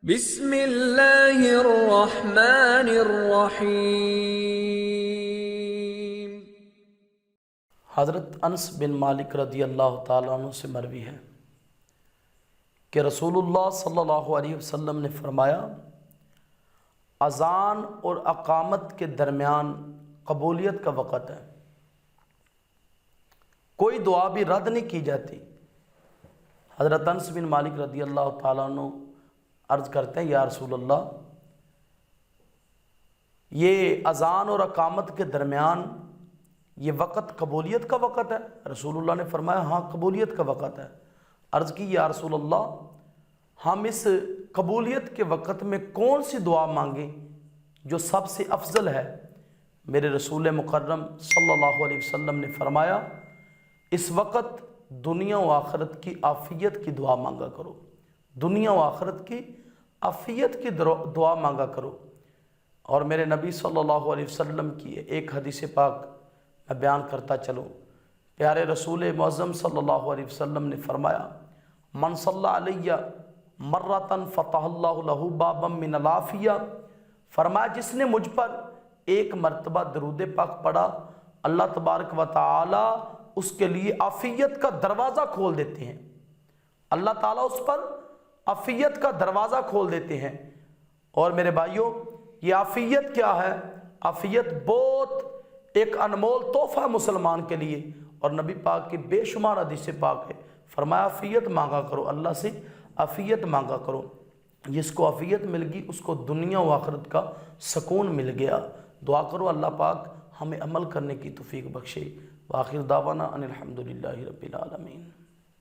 بسم اللہ الرحمن الرحیم۔ حضرت انس بن مالک رضی اللہ تعالیٰ عنہ سے مروی ہے کہ رسول اللہ صلی اللہ علیہ وسلم نے فرمایا، اذان اور اقامت کے درمیان قبولیت کا وقت ہے، کوئی دعا بھی رد نہیں کی جاتی۔ حضرت انس بن مالک رضی اللہ تعالیٰ عنہ عرض کرتے ہیں، یا رسول اللہ، یہ اذان اور اقامت کے درمیان یہ وقت قبولیت کا وقت ہے؟ رسول اللہ نے فرمایا، ہاں قبولیت کا وقت ہے۔ عرض کی، یا رسول اللہ، ہم اس قبولیت کے وقت میں کون سی دعا مانگیں جو سب سے افضل ہے؟ میرے رسول مکرم صلی اللہ علیہ وسلم نے فرمایا، اس وقت دنیا و آخرت کی عافیت کی دعا مانگا کرو، دنیا و آخرت کی عافیت کی دعا مانگا کرو۔ اور میرے نبی صلی اللہ علیہ وسلم کی ایک حدیث پاک میں بیان کرتا چلوں۔ پیارے رسول معظم صلی اللہ علیہ وسلم نے فرمایا، من صلی علیہ مرتن فتح اللہ لہ بابا من العافیہ، فرمایا جس نے مجھ پر ایک مرتبہ درود پاک پڑھا، اللہ تبارک و تعالی اس کے لیے عافیت کا دروازہ کھول دیتے ہیں، اللہ تعالیٰ اس پر عافیت کا دروازہ کھول دیتے ہیں۔ اور میرے بھائیوں، یہ عافیت کیا ہے؟ عافیت بہت ایک انمول تحفہ مسلمان کے لیے، اور نبی پاک کی بے شمار حدیث پاک ہے، فرمایا عافیت مانگا کرو، اللہ سے عافیت مانگا کرو۔ جس کو عافیت مل گئی اس کو دنیا و آخرت کا سکون مل گیا۔ دعا کرو اللہ پاک ہمیں عمل کرنے کی توفیق بخشے۔ وآخر دعوانا ان الحمدللہ رب العالمین۔